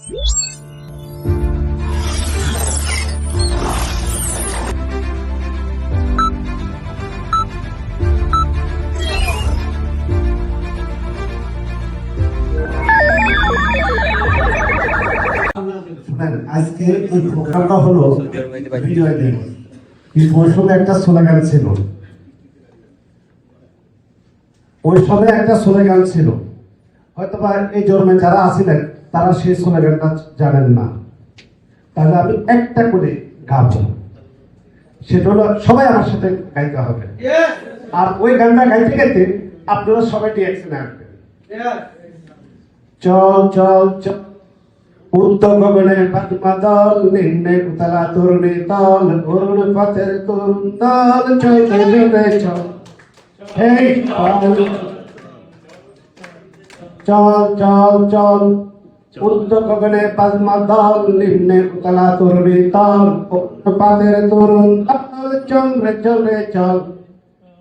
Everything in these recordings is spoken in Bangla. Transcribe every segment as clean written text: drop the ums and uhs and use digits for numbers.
আজকে এই প্রোগ্রামটা হলো বিজয় দিবস। এই মৌসুমে একটা স্লোগান ছিল, ওই সময় একটা স্লোগান ছিল, হয়তো বা এই জন্মে যারা আছিলেন তারা সেই স্লোগানটা জানেন না। তাহলে আমি একটা করে গাবো, সেটা হলো সবাই আমার সাথে গাইতে হবে। আর ওই গানটা গাইতে গাইতে আপনারা সবাই রিঅ্যাকশনে আসবেন। চল চল চল উত্তর গগনে পদ্মদল, নিম্নে উতলা তরুণী তল, অরুণ পথের তরুণ দল, চৈতন্যে চল হে চল চল চল উত্তর গগনে পদ্মদল, নিম্নে উতলা তরুণী তল, অরুণ পথের তরুণ দল, চন্দ্রে চলে চল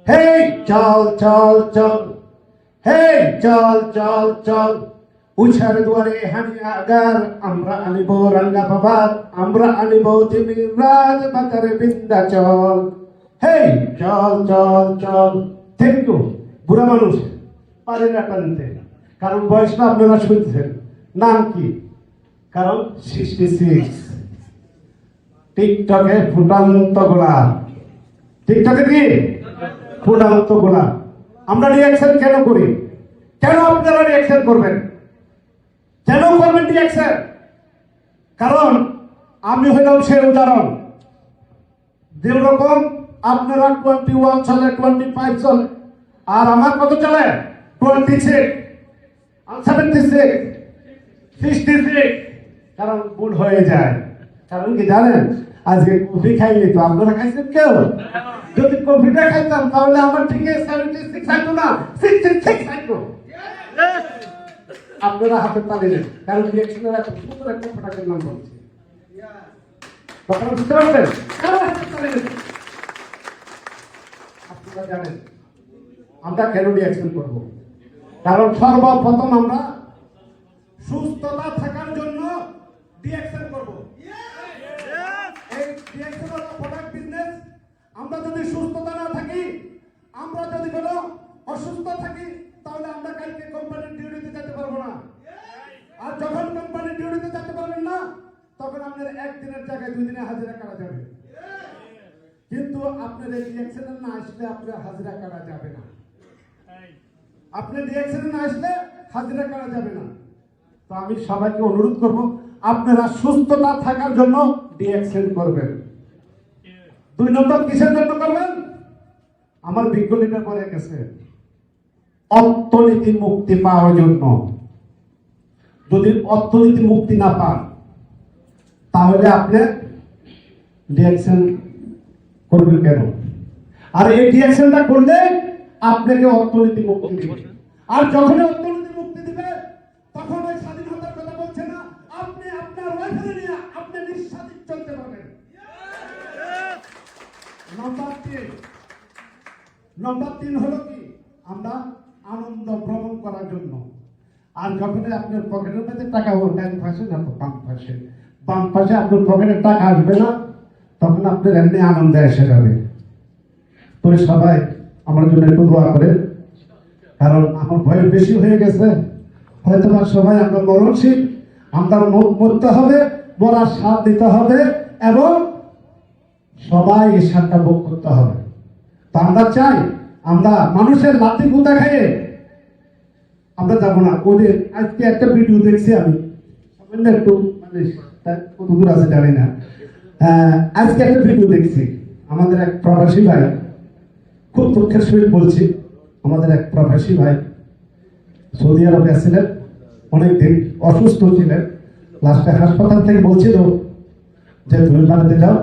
হে চল চল চল হে চল চল চল উছার দুয়ারে হানিয়া আগার, আমরা আনিব রঙ্গা বাবার, আমরা আনিব তিমির রাজ বাতারে বিন্ধ্যাচল হে চল চল চল। Thank you. বুড়া মানুষ পারে না টানতে, কারণ বয়সটা আপনারা শুনছেন। নাম কি? কারণ 66। টিকটকে ফুটান্ত গোলাপ। টিকটকে কি ফুটান্ত গোলাপ। আমরা রিঅ্যাকশন কেন করি? কেন আপনারা রিঅ্যাকশন করবেন? কেন করবেন রিঅ্যাকশন? কারণ আমি হইলাম সেই উদাহরণ। যেরকম আপনারা 21 চলে, 25 চলে, আর আমার কত চলে? 26, 76, 66। কারণ ভুল হয়ে যায়। কারণ কি জানেন? আজকে কফি খাইনি তো আপনারা খাইছেন কেউ? যদি কফিটা খাইতাম তাহলে আমার ঠিক 76 থাকতো না, 66 থাকতো। আপনারা হাতে তালি দেন, কারণ রিঅ্যাকশনের এত সুন্দর একটা প্রোডাক্টের নাম বলছি। আপনারা বুঝতে পারছেন? আপনারা জানেন আমরা কেন রিঅ্যাকশন করব? কারণ সর্বপ্রথম আমরা সুস্থতা থাকার জন্য রিঅ্যাকশন করব। এই রিঅ্যাকশন হলো প্রোডাক্ট বিজনেস। আমরা যদি সুস্থতা না থাকি, আমরা যদি কোনো অসুস্থ থাকি, তাহলে আমরা কালকে কোম্পানির ডিউটিতে যেতে পারবো না। আর যখন কোম্পানির ডিউটিতে যেতে পারবেন না, তখন আপনার একদিনের জায়গায় 2 দিনে হাজিরা কাটা যাবে। কিন্তু আপনার এই রিঅ্যাকশনে না আসলে আপনার হাজিরা কাটা যাবে না। আপনার রিঅ্যাকশনে না আসলে হাজিরা কাটা যাবে না। তো আমি সবাইকে অনুরোধ করব, আপনারা সুস্থতা থাকার জন্য রিঅ্যাকশন করবেন। 2 নম্বর কিসের জন্য করবেন? আমার বিজ্ঞানীরা বলে গেছে অর্থনীতি মুক্তি পাওয়ার জন্য। যদি অর্থনীতি মুক্তি না পান, তাহলে আপনি রিঅ্যাকশন করবেন কেন? আর এই রিঅ্যাকশনটা করলে আপনাকে অর্থনীতি মুক্তি দিবে। আর যখন অর্থনীতি মুক্তি দিবে, তখন ওই স্বাধীনতার কথা বলছে না, আপনি আপনার ওয়াইফাই নিয়ে আপনি নিঃস্বাধীন চলতে পারবেন। নম্বর 3 হলো কি? আমরা আনন্দ ভ্রমণ করার জন্য। আর যখন আপনার পকেটের মধ্যে টাকা হবে, ডান পাশে না তো বাম পাশে আপনার পকেটে টাকা আসবে না, তখন আপনার এমনি আনন্দে এসে যাবে। তো সবাই আমার জন্য একটু দোয়া করে, কারণ আমার বয়স বেশি হয়ে গেছে। হয়তো বা সবাই আমরা মরণশীল, আমরা মরতে হবে, মরার স্বাদ দিতে হবে, এবং সবাই এই স্বাদটা ভোগ করতে হবে। তো আমরা চাই আমরা মানুষের লাঠি গুঁতা খাইয়ে আমরা যাবো না। ওদের আজকে একটা ভিডিও দেখছি আমি, একটু মানে কত দূর আছে জানি না। আজকে একটা ভিডিও দেখছি, আমাদের এক প্রবাসী ভাই, খুব দুঃখের সহিত বলছি, আমাদের এক প্রবাসী ভাই সৌদি আরবে ছিলেন, অনেকদিন অসুস্থ ছিলেন। লাস্টে হাসপাতাল থেকে বলছিল যে তুমি বাড়িতে যাও,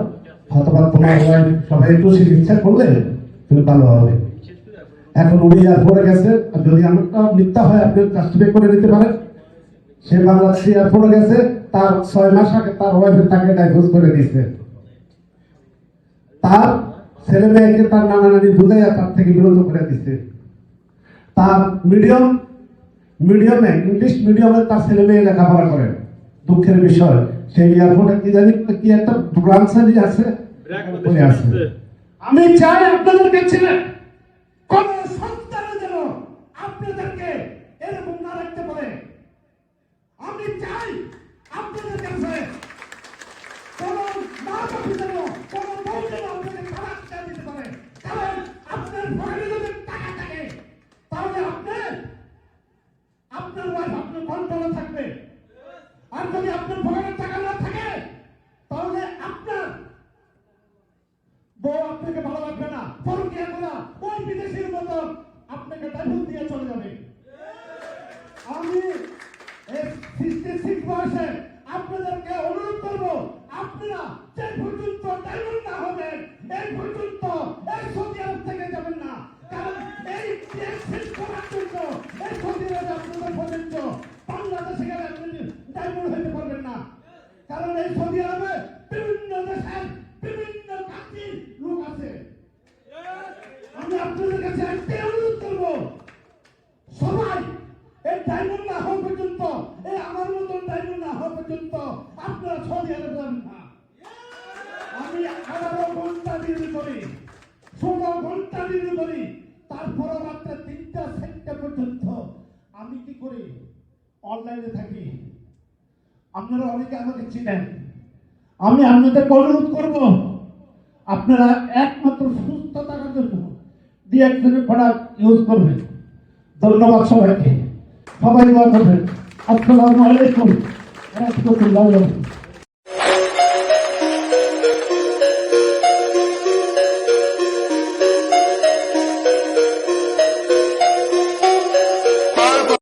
অথবা তোমার সবাই একটু চিকিৎসা করলে তুমি ভালো হবে। এখন উনি আর পড়ে গেছে, যদি আমারটা মিথ্যা হয় আপনি জাস্টিফাই করে নিতে পারেন। সে বাংলাদেশে আর পড়ে গেছে, তার 6 মাস আগে তার ওয়াইফে তাকে ডাইভোর্স করে দিয়েছে। তার ছেলে মেয়েকে তার নানা নানি বুঝাইয়া তার থেকে বিরত করে দিচ্ছে। তার মিডিয়ামে ইংলিশ মিডিয়ামে তার ছেলে মেয়ে লেখাপড়া করেন, দুঃখের বিষয় সেই এয়ারপোর্টে কি জানি কি একটা ব্রাঞ্চারি আছে ওই আছে। আমি চাই আপনাদের কাছে কোন সন্তান যেন আপনাদেরকে এরকম না রাখতে পারে। আমি চাই আপনাদের কাছে কোন মা বাবা যেন কোন বউ যেন আপনাকে খারাপ শিক্ষা দিতে পারে। কারণ আপনার পকেটে যদি টাকা থাকে তাহলে আপনার ওয়াইফ আপনার কন্ট্রোলে থাকবে, আর যদি আপনার পকেটে টাকা না থাকে তাহলে আপনার বউ আপনাকে ভালো লাগবে না, পরকীয়া করা ওই বিদেশির মতো আপনাকে ডাইভোর্স দিয়ে চলে যাবে। আমি 66 বয়সে আপনাদেরকে অনুরোধ করবো, আপনারা যে পর্যন্ত ডাইভোর্স না হবে এই পর্যন্ত এই সৌদি আরব থেকে যাবেন না। কারণ এই দেশ শেষ করার জন্য এই সৌদি আরব আপনাদের প্রযোজ্য। বাংলাদেশে গেলে আপনি ডাইভোর্স হতে পারবেন না, কারণ এই সৌদি আরবে বিভিন্ন দেশের বিভিন্ন জাতির লোক আছে। আমি আপনাদের কাছে একটাই অনুরোধ করবো, সবাই এই ডাইভোর্স না হওয়া পর্যন্ত, এই আমার মতন ডাইভোর্স না হওয়া পর্যন্ত আপনারা সৌদি আরব যাবেন না। আমি 11 ঘন্টা ডিউটি করি, 16 ঘন্টা ডিউটি করি, তারপর রাত্রে 3টা-4টা পর্যন্ত আমি কি করি, অনলাইনে থাকি। আপনারা অনেকে আমাকে চিনেন। আমি আপনাদেরকে অনুরোধ করবো, আপনারা একমাত্র সুস্থ থাকার জন্য ডিএক্সের প্রোডাক্ট ইউজ করবেন। ধন্যবাদ সবাইকে, সবাই দোয়া করবেন। আসসালামু আলাইকুম ওয়া রাহমাতুল্লাহি ওয়া বারাকাতুহু।